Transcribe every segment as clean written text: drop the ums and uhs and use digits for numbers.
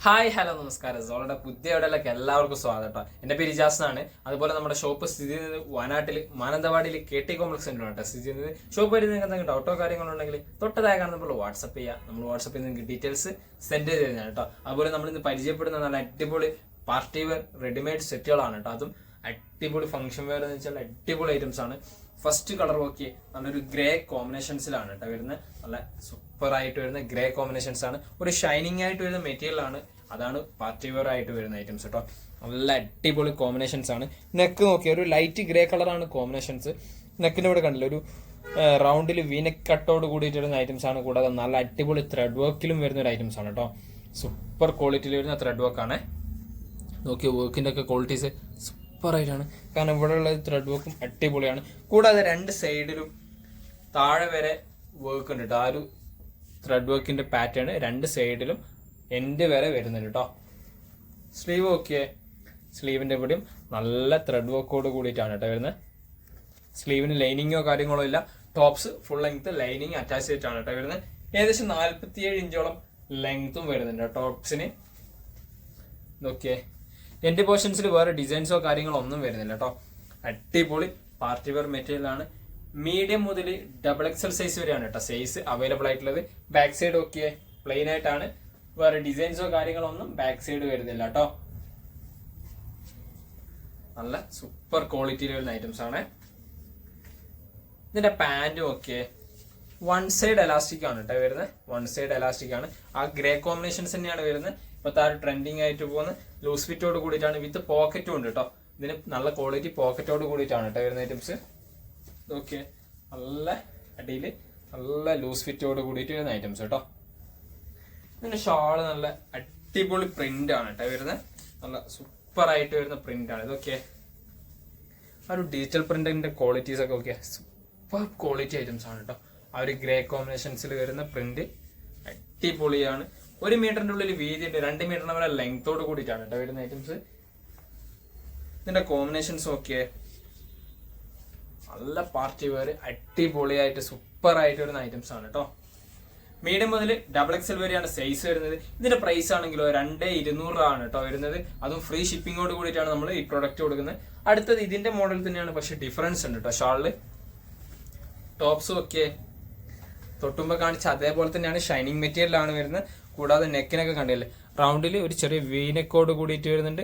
Hi hello നമസ്കാരം. സോളയുടെ പുതിയ വീഡിയോയിലേക്ക് എല്ലാവർക്കും സ്വാഗതം കേട്ടോ. എൻ്റെ പേര് ഇജാസ് ആണ്. അതുപോലെ നമ്മുടെ ഷോപ്പ് സ്ഥിതി ചെയ്യുന്നത് വയനാട്ടിൽ മാനന്തവാടിയിൽ KT കോംപ്ലക്സ് സെൻ്ററാണ് കേട്ടോ സ്ഥിതി ചെയ്യുന്നത്. ഷോപ്പ് വരെ നിങ്ങൾക്ക് എന്തെങ്കിലും ഡൗട്ടോ കാര്യങ്ങളുണ്ടെങ്കിൽ തൊട്ടതായ കാണുന്ന നമ്മൾ വാട്സപ്പ് ചെയ്യുക. നമ്മൾ വാട്സപ്പിൽ നിങ്ങൾക്ക് ഡീറ്റെയിൽസ് സെൻഡ് ചെയ്ത് തരുന്നതാണ് കേട്ടോ. അതുപോലെ നമ്മളിന്ന് പരിചയപ്പെടുന്ന നല്ല അടിപൊളി പാർട്ടി വെയർ റെഡിമെയ്ഡ് സെറ്റുകളാണ് കേട്ടോ. അതും അടിപൊളി ഫംഗ്ഷൻ വെയർ എന്ന് വെച്ചാൽ അടിപൊളി ഐറ്റംസ് ആണ്. ഫസ്റ്റ് കളർ നോക്കി നല്ലൊരു ഗ്രേ കോമ്പിനേഷൻസിലാണ് കേട്ടോ വരുന്നത്. നല്ല സൂപ്പർ ആയിട്ട് വരുന്ന ഗ്രേ കോമ്പിനേഷൻസ് ആണ്. ഒരു ഷൈനിങ് ആയിട്ട് വരുന്ന മെറ്റീരിയൽ ആണ്. അതാണ് പാർട്ടി വെയർ ആയിട്ട് വരുന്ന ഐറ്റംസ് കേട്ടോ. നല്ല അടിപൊളി കോമ്പിനേഷൻസ് ആണ്. നെക്ക് നോക്കിയ ഒരു ലൈറ്റ് ഗ്രേ കളറാണ് കോമ്പിനേഷൻസ്. നെക്കിന്റെ ഇവിടെ കണ്ടില്ല ഒരു റൗണ്ടിൽ വീനെക്ക് കട്ടോട് കൂടിയിട്ട് വരുന്ന ഐറ്റംസ് ആണ്. കൂടാതെ നല്ല അടിപൊളി ത്രെഡ് വർക്കിലും വരുന്ന ഒരു ഐറ്റംസ് ആണ് കേട്ടോ. സൂപ്പർ ക്വാളിറ്റിയിൽ വരുന്ന ത്രെഡ് വർക്കാണ്. നോക്കിയ വർക്കിന്റെ ഒക്കെ ക്വാളിറ്റീസ് സൂപ്പർ ആയിട്ടാണ്. കാരണം ഇവിടെ ഉള്ള ത്രെഡ് വർക്കും അടിപൊളിയാണ്. കൂടാതെ രണ്ട് സൈഡിലും താഴെ വരെ വർക്ക് ഉണ്ട് കേട്ടോ. ആ ഒരു ത്രെഡ് വർക്കിന്റെ പാറ്റേൺ രണ്ട് സൈഡിലും എൻഡ് വരെ വരുന്നുണ്ട് കേട്ടോ. സ്ലീവ് നോക്കിയേ, സ്ലീവിന്റെ ഇവിടെയും നല്ല ത്രെഡ് വർക്കോട് കൂടിയിട്ടാണ് കേട്ടോ വരുന്നത്. സ്ലീവിന് ലൈനിങ്ങോ കാര്യങ്ങളോ ഇല്ല. Tops full length lining attach ചെയ്തിട്ടാണ് കേട്ടോ വരുന്നത്. ഏകദേശം 47 ഇഞ്ചോളം ലെങ്ത്തും വരുന്നുണ്ട് ടോപ്സിന്. നോക്കിയേ, എൻഡ് പോർഷൻസിൽ വേറെ ഡിസൈൻസോ കാര്യങ്ങളോ ഒന്നും വരുന്നില്ല കേട്ടോ. അടിപൊളി പാർട്ടി വെയർ മെറ്റീരിയൽ ആണ്. മീഡിയം മുതൽ XXL സൈസ് വരെയാണ് കേട്ടോ സൈസ് അവൈലബിൾ ആയിട്ടുള്ളത്. ബാക്ക് സൈഡ് നോക്കിയേ, പ്ലെയിൻ ആയിട്ടാണ്. വേറെ ഡിസൈൻസോ കാര്യങ്ങളോ ഒന്നും ബാക്ക് സൈഡ് വരുന്നില്ല കേട്ടോ. നല്ല സൂപ്പർ ക്വാളിറ്റിയിൽ വരുന്ന ഐറ്റംസ് ആണ്. ഇതിന്റെ പാന്റ് നോക്കിയേ, വൺ സൈഡ് എലാസ്റ്റിക് ആണ് കേട്ടോ വരുന്നത്. വൺ സൈഡ് എലാസ്റ്റിക് ആണ്. ആ ഗ്രേ കോമ്പിനേഷൻസ് തന്നെയാണ് വരുന്നത്. ഇപ്പോഴത്തെ ആ ട്രെൻഡിങ് ആയിട്ട് പോകുന്ന ലൂസ് ഫിറ്റോട് കൂടിയിട്ടാണ്. വിത്ത് പോക്കറ്റും ഉണ്ട് കേട്ടോ. ഇതിന് നല്ല ക്വാളിറ്റി പോക്കറ്റോട് കൂടിയിട്ടാണ് കേട്ടോ വരുന്ന ഐറ്റംസ്. ഓക്കെ, നല്ല അടിയിൽ നല്ല ലൂസ് ഫിറ്റോട് കൂടിയിട്ട് വരുന്ന ഐറ്റംസ് കേട്ടോ. ഇതിന്റെ ഷാള് നല്ല അടിപൊളി പ്രിന്റ് ആണ് കേട്ടോ വരുന്നത്. നല്ല സൂപ്പർ ആയിട്ട് വരുന്ന പ്രിന്റ് ആണ് ഇതൊക്കെ. ആ ഒരു ഡിജിറ്റൽ പ്രിന്റിന്റെ ക്വാളിറ്റീസ് ഒക്കെ ഓക്കെ സൂപ്പർ ക്വാളിറ്റി ഐറ്റംസ് ആണ് കേട്ടോ. ആ ഒരു ഗ്രേ കോമ്പിനേഷൻസിൽ വരുന്ന പ്രിന്റ് അടിപൊളിയാണ്. 1 മീറ്ററിന്റെ ഉള്ളിൽ വീതി ഉണ്ട്. 2 മീറ്ററിന് വരെ ലെങ്തോട് കൂടിയിട്ടാണ് കേട്ടോ വരുന്ന ഐറ്റംസ്. ഇതിന്റെ കോമ്പിനേഷൻസ് നോക്കിയേ, നല്ല പാർട്ടി വെയർ അടിപൊളിയായിട്ട് സൂപ്പർ ആയിട്ട് വരുന്ന ഐറ്റംസ് ആണ് കേട്ടോ. മീഡിയം മുതൽ XXL വരെയാണ് സൈസ് വരുന്നത്. ഇതിന്റെ പ്രൈസ് ആണെങ്കിലോ 2200 ആണ് കേട്ടോ വരുന്നത്. അതും ഫ്രീ ഷിപ്പിങ്ങോട് കൂടിയിട്ടാണ് നമ്മൾ ഈ പ്രൊഡക്റ്റ് കൊടുക്കുന്നത്. അടുത്തത് ഇതിന്റെ മോഡൽ തന്നെയാണ്, പക്ഷെ ഡിഫറൻസ് ഉണ്ട് കേട്ടോ. ഷാളില് ടോപ്സ് ഒക്കെ തൊട്ടുമ്പോ കാണിച്ച അതേപോലെ തന്നെയാണ്. ഷൈനിങ് മെറ്റീരിയൽ ആണ് വരുന്നത്. കൂടാതെ നെക്കിനൊക്കെ കണ്ടില്ലേ, റൗണ്ടിൽ ഒരു ചെറിയ വീനെക്കോട് കൂടിയിട്ട് വരുന്നുണ്ട്.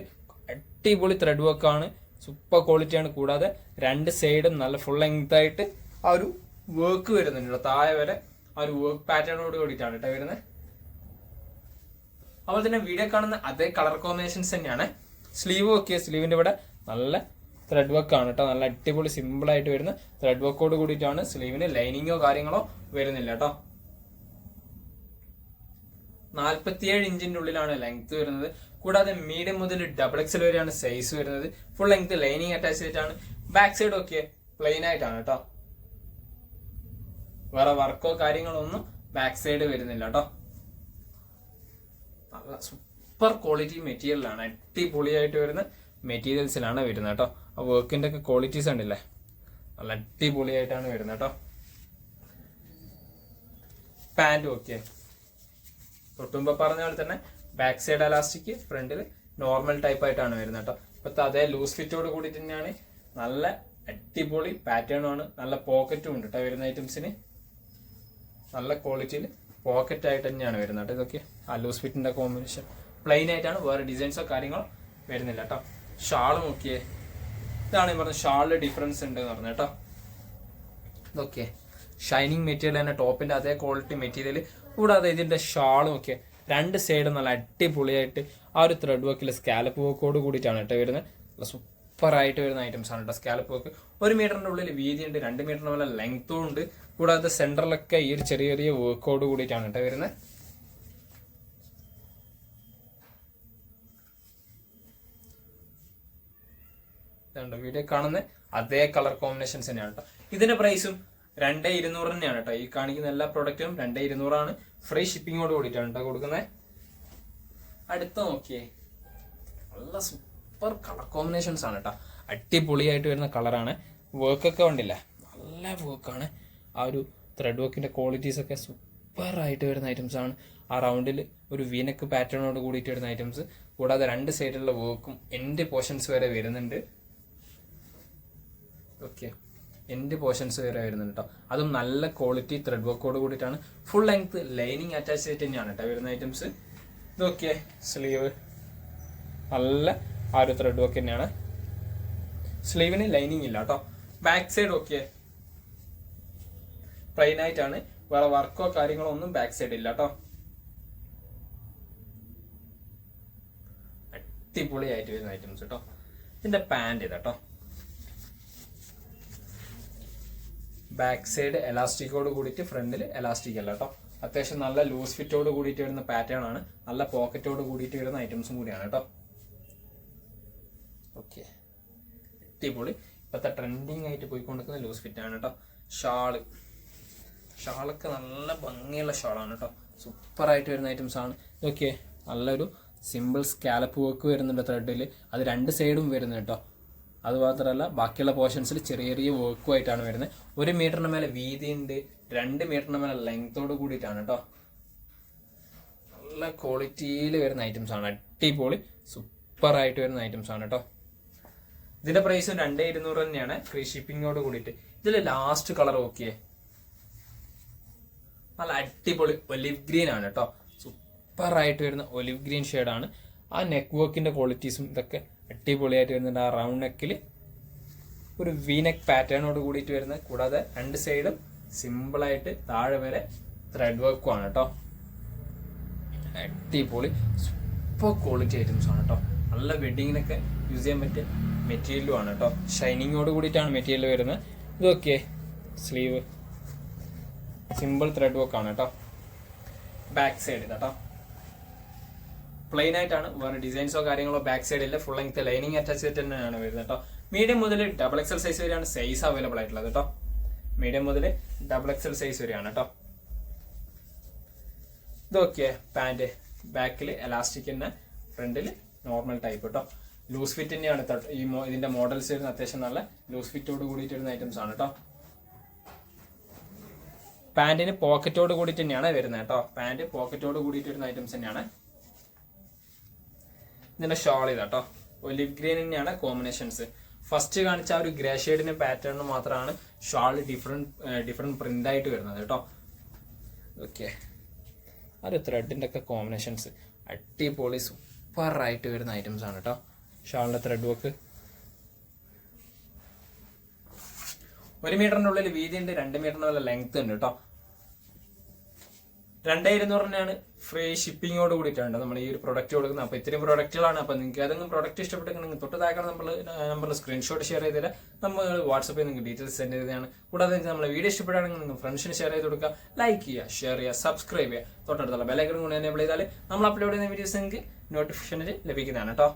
അടിപൊളി ത്രെഡ് വർക്കാണ്, സൂപ്പർ ക്വാളിറ്റിയാണ്. കൂടാതെ രണ്ട് സൈഡും നല്ല ഫുൾ ലെങ്ത് ആയിട്ട് ആ ഒരു വർക്ക് വരുന്നുണ്ട് താഴെ വരെ. ആ ഒരു വർക്ക് പാറ്റേണോട് കൂടിയിട്ടാണ് കേട്ടോ വരുന്നത്. അതുപോലെ തന്നെ വീഡിയോ കാണുന്ന അതേ കളർ കോമ്പിനേഷൻസ് തന്നെയാണ്. സ്ലീവ് നോക്കിയ സ്ലീവിന്റെ ഇവിടെ നല്ല ത്രെഡ് വർക്ക് ആണ് കേട്ടോ. നല്ല അടിപൊളി സിമ്പിൾ ആയിട്ട് വരുന്ന ത്രെഡ് വർക്കോട് കൂടിയിട്ടാണ്. സ്ലീവിന് ലൈനിങ്ങോ കാര്യങ്ങളോ വരുന്നില്ല കേട്ടോ. 47 ഇഞ്ചിന്റെ ഉള്ളിലാണ് ലെങ്ത് വരുന്നത്. കൂടാതെ മീഡിയം മുതൽ XXL വരെയാണ് സൈസ് വരുന്നത്. ഫുൾ ലെങ്ത് ലൈനിങ് അറ്റാച്ച് ചെയ്തിട്ടാണ്. ബാക്ക് സൈഡ് ഒക്കെ പ്ലെയിൻ ആയിട്ടാണ് കേട്ടോ. വേറെ വർക്കോ കാര്യങ്ങളോ ഒന്നും ബാക്ക് സൈഡ് വരുന്നില്ല കേട്ടോ. നല്ല സൂപ്പർ ക്വാളിറ്റി മെറ്റീരിയലാണ്. അടിപൊളിയായിട്ട് വരുന്ന മെറ്റീരിയൽസിലാണ് വരുന്നത് കേട്ടോ. ആ വർക്കിന്റെ ഒക്കെ ക്വാളിറ്റീസ് ഉണ്ടല്ലേ, നല്ല അടിപൊളിയായിട്ടാണ് വരുന്നത് കേട്ടോ. പാന്റ് ഓക്കെ, തൊട്ടുമ്പോ പറഞ്ഞ പോലെ തന്നെ ബാക്ക് സൈഡ് എലാസ്റ്റിക്, ഫ്രണ്ടിൽ നോർമൽ ടൈപ്പ് ആയിട്ടാണ് വരുന്നത് കേട്ടോ. ഇപ്പത്തെ അതേ ലൂസ് ഫിറ്റോട് കൂടി തന്നെയാണ്. നല്ല അടിപൊളി പാറ്റേണും ആണ്. നല്ല പോക്കറ്റും ഉണ്ട് കേട്ടോ വരുന്ന ഐറ്റംസിന്. നല്ല ക്വാളിറ്റിയിൽ പോക്കറ്റ് ആയിട്ട് തന്നെയാണ് വരുന്നത് കേട്ടോ. ഇതൊക്കെ ആ ലൂസ് ഫിറ്റിന്റെ കോമ്പിനേഷൻ പ്ലെയിൻ ആയിട്ടാണ്. വേറെ ഡിസൈൻസോ കാര്യങ്ങളോ വരുന്നില്ല കേട്ടോ. ഷാള് നോക്കിയേ, ഇതാണ് ഈ പറഞ്ഞ ഷാളില് ഡിഫറൻസ് ഉണ്ട് എന്ന് പറഞ്ഞു കേട്ടോ. ഇതൊക്കെ ഷൈനിങ് മെറ്റീരിയൽ തന്നെ, ടോപ്പിന്റെ അതേ ക്വാളിറ്റി മെറ്റീരിയൽ. കൂടാതെ ഇതിന്റെ ഷാളും ഒക്കെ രണ്ട് സൈഡും നല്ല അടിപൊളിയായിട്ട് ആ ഒരു ത്രെഡ് വർക്കിൽ സ്കാലപ്പ് വർക്കോട് കൂടിയിട്ടാണ് കേട്ടോ വരുന്നത്. സൂപ്പർ ആയിട്ട് വരുന്ന ഐറ്റംസ് ആണ് കേട്ടോ സ്കാലപ്പ് വർക്ക്. 1 മീറ്ററിന്റെ ഉള്ളിൽ വീതിയുണ്ട്. 2 മീറ്ററിന് വല്ല ലെങ്ത്തും ഉണ്ട്. കൂടാതെ സെന്ററിലൊക്കെ ഈ ഒരു ചെറിയ ചെറിയ വർക്കോട് കൂടിയിട്ടാണ് കേട്ടോ വരുന്നത്. വീഡിയോ കാണുന്ന അതേ കളർ കോമ്പിനേഷൻസ് തന്നെയാണ് കേട്ടോ. ഇതിന്റെ പ്രൈസും 2200 തന്നെയാണ് കേട്ടോ. ഈ കാണിക്കുന്ന എല്ലാ പ്രൊഡക്റ്റും 2200 ആണ്. ഫ്രീ ഷിപ്പിങ്ങോട് കൂടിയിട്ടാണ് കേട്ടോ കൊടുക്കുന്നത്. അടുത്ത നോക്കിയേ, നല്ല സൂപ്പർ കളർ കോമ്പിനേഷൻസ് ആണ് കേട്ടോ. അടിപൊളിയായിട്ട് വരുന്ന കളറാണ്. വർക്കൊക്കെ ഉണ്ടില്ല, നല്ല വർക്കാണ്. ആ ഒരു ത്രെഡ് വർക്കിന്റെ ക്വാളിറ്റീസ് ഒക്കെ സൂപ്പറായിട്ട് വരുന്ന ഐറ്റംസ് ആണ്. ആ റൗണ്ടിൽ ഒരു വീനക്ക് പാറ്റേണോട് കൂടിയിട്ട് വരുന്ന ഐറ്റംസ്, കൂടാതെ രണ്ട് സൈഡിലുള്ള വർക്കും എൻ്റെ പോർഷൻസ് വരെ വരുന്നുണ്ട്. ഓക്കെ, എൻ്റെ പോർഷൻസ് വരെ വരുന്നുണ്ട് കേട്ടോ. അതും നല്ല ക്വാളിറ്റി ത്രെഡ് വർക്കോട് കൂടിയിട്ടാണ്. ഫുൾ ലെങ്ത് ലൈനിങ് അറ്റാച്ച് ചെയ്തിട്ട് തന്നെയാണ് കേട്ടോ വരുന്ന ഐറ്റംസ്. ഇതൊക്കെ സ്ലീവ് നല്ല ആ ഒരു ത്രെഡ് വർക്ക് തന്നെയാണ്. സ്ലീവിന് ലൈനിങ് ഇല്ല കേട്ടോ. ബാക്ക് സൈഡ് ഓക്കെ പ്ലെയിൻ ആയിട്ടാണ്, വേറെ വർക്കോ കാര്യങ്ങളോ ഒന്നും ബാക്ക് സൈഡ് ഇല്ല കേട്ടോ. അടിപൊളിയായിട്ട് വരുന്ന ഐറ്റംസ് കേട്ടോ. ഇതിന്റെ പാൻറ് ഇതാ കേട്ടോ. ബാക്ക് സൈഡ് എലാസ്റ്റിക്കോട് കൂടിയിട്ട് ഫ്രണ്ടിൽ എലാസ്റ്റിക് അല്ല കേട്ടോ. അത്യാവശ്യം നല്ല ലൂസ് ഫിറ്റോട് കൂടിയിട്ട് വരുന്ന പാറ്റേൺ ആണ്. നല്ല പോക്കറ്റോട് കൂടിയിട്ട് വരുന്ന ഐറ്റംസും കൂടിയാണ് കേട്ടോ. ഓക്കെ, അടിപൊളി. ഇപ്പോഴത്തെ ട്രെൻഡിങ് ആയിട്ട് പോയിക്കൊണ്ടിരിക്കുന്ന ലൂസ് ഫിറ്റ് ആണ് കേട്ടോ. ഷാളൊക്കെ നല്ല ഭംഗിയുള്ള ഷാളാണ് കേട്ടോ. സൂപ്പറായിട്ട് വരുന്ന ഐറ്റംസ് ആണ്. ഓക്കെ, നല്ലൊരു സിമ്പിൾ സ്കാലപ്പ് വർക്ക് വരുന്നുണ്ട് ത്രെഡിൽ. അത് രണ്ട് സൈഡും വരുന്നത് കേട്ടോ. അതുമാത്രമല്ല ബാക്കിയുള്ള പോർഷൻസിൽ ചെറിയ ചെറിയ വർക്കുമായിട്ടാണ് വരുന്നത്. 1 മീറ്ററിന് മേലെ വീതി ഉണ്ട്, 2 മീറ്ററിന് മേലെ ലെങ്ത്തോട് കൂടിയിട്ടാണ് കേട്ടോ. നല്ല ക്വാളിറ്റിയിൽ വരുന്ന ഐറ്റംസ് ആണ്. അടിപൊളി സൂപ്പറായിട്ട് വരുന്ന ഐറ്റംസ് ആണ് കേട്ടോ. ഇതിന്റെ പ്രൈസ് 2200 തന്നെയാണ്, ഫ്രീ ഷിപ്പിങ്ങോട് കൂടിയിട്ട്. ഇതിൽ ലാസ്റ്റ് കളർ ഓക്കെ, നല്ല അടിപൊളി ഒലിവ് ഗ്രീൻ ആണ് കേട്ടോ. സൂപ്പറായിട്ട് വരുന്ന ഒലിവ് ഗ്രീൻ ഷെയ്ഡാണ്. ആ നെക്ക് വർക്കിന്റെ ക്വാളിറ്റീസും ഇതൊക്കെ അടിപൊളിയായിട്ട് വരുന്നുണ്ട്. ആ റൗണ്ട് നെക്കിൽ ഒരു വി നെക്ക് പാറ്റേണോട് കൂടിയിട്ട് വരുന്നത്, കൂടാതെ രണ്ട് സൈഡും സിമ്പിളായിട്ട് താഴെ വരെ ത്രെഡ് വർക്കും ആണ് കേട്ടോ. അടിപൊളി സൂപ്പർ ക്വാളിറ്റി ഐറ്റംസ് ആണ് കേട്ടോ. നല്ല വെഡിങ്ങിനൊക്കെ യൂസ് ചെയ്യാൻ പറ്റിയ മെറ്റീരിയലും ആണ് കേട്ടോ. ഷൈനിങ്ങോട് കൂടിയിട്ടാണ് മെറ്റീരിയൽ വരുന്നത്. ഇതൊക്കെ സ്ലീവ് സിമ്പിൾ ത്രെഡ് വർക്ക് ആണ് കേട്ടോ. ബാക്ക് സൈഡ് കേട്ടോ പ്ലെയിൻ ആയിട്ടാണ്, വേറെ ഡിസൈൻസോ കാര്യങ്ങളോ ബാക്ക് സൈഡ് ഇല്ല. ഫുൾ ലെങ്ത് ലൈനിങ് അറ്റാച്ച് ചെയ്തിട്ട് തന്നെയാണ് വരുന്നത് കേട്ടോ. മീഡിയം മുതൽ XXL സൈസ് വരെയാണ് സൈസ് അവൈലബിൾ ആയിട്ടുള്ളത് കേട്ടോ. മീഡിയം മുതൽ XXL സൈസ് വരെയാണ് കേട്ടോ. ഇതൊക്കെ പാൻറ് ബാക്കിൽ എലാസ്റ്റിക് തന്നെ, ഫ്രണ്ടിൽ നോർമൽ ടൈപ്പ് കേട്ടോ. ലൂസ് ഫിറ്റ് തന്നെയാണ് ഈ ഇതിന്റെ മോഡൽസ് വരുന്നത്. അത്യാവശ്യം നല്ല ലൂസ് ഫിറ്റോട് കൂടിയിട്ട് വരുന്ന ഐറ്റംസ് ആണ് കേട്ടോ. പാൻറ്റിന് പോക്കറ്റോട് കൂടിയിട്ട് തന്നെയാണ് വരുന്നത് കേട്ടോ. പാൻറ് പോക്കറ്റോട് കൂടിയിട്ട് വരുന്ന ഐറ്റംസ് തന്നെയാണ്. ഇതിന്റെ ഷോൾ ഇതാട്ടോ, ഒലിവ് ഗ്രീൻ തന്നെയാണ് കോമ്പിനേഷൻസ്. ഫസ്റ്റ് കാണിച്ച ആ ഒരു ഗ്രേ ഷെയ്ഡിന് പാറ്റേണിന് മാത്രമാണ് ഷാൾ ഡിഫറെന്റ് പ്രിന്റ് ആയിട്ട് വരുന്നത് കേട്ടോ. ഓക്കെ, ആ ഒരു ത്രെഡിന്റെ ഒക്കെ കോമ്പിനേഷൻസ് അടിപൊളി സൂപ്പറായിട്ട് വരുന്ന ഐറ്റംസ് ആണ് കേട്ടോ. ഷാളിന്റെ ത്രെഡ് വർക്ക് 1 മീറ്ററിന്റെ ഉള്ളിൽ വീതി ഉണ്ട്, 2 മീറ്ററിന്റെ ഉള്ള ലെങ്ത് ഉണ്ട് കേട്ടോ. 2200 തന്നെയാണ്, ഫ്രീ ഷിപ്പിങ്ങോട് കൂടിയിട്ടുണ്ട് നമ്മൾ ഈ ഒരു പ്രൊഡക്റ്റ് കൊടുക്കുന്നത്. അപ്പോൾ ഇത്രയും പ്രൊഡക്റ്റുകളാണ്. അപ്പോൾ നിങ്ങൾക്ക് ഏതെങ്കിലും പ്രൊഡക്റ്റ് ഇഷ്ടപ്പെട്ടെങ്കിൽ തൊട്ട് താഴെ നമ്മൾ നമ്പറിൽ സ്ക്രീൻഷോട്ട് ഷെയർ ചെയ്തില്ല, നമ്മൾ വാട്സപ്പിൽ നിങ്ങൾക്ക് ഡീറ്റെയിൽസ് സെൻഡ് ചെയ്തതാണ്. കൂടാതെ നമ്മളെ വീഡിയോ ഇഷ്ടപ്പെടുകയാണെങ്കിൽ നിങ്ങൾ ഫ്രണ്ട്സിന് ഷെയർ ചെയ്ത് കൊടുക്കുക, ലൈക്ക് ചെയ്യുക, ഷെയർ ചെയ്യുക, സബ്സ്ക്രൈബ് ചെയ്യുക. തൊട്ടടുത്തുള്ള ബെൽ ഐക്കൺ കൂടി എനേബിൾ ചെയ്താൽ നമ്മൾ അപ്ലോഡ് ചെയ്യുന്ന വീഡിയോസ് നിങ്ങൾക്ക് നോട്ടിഫിക്കേഷൻ ലഭിക്കുന്നതാണ് കേട്ടോ.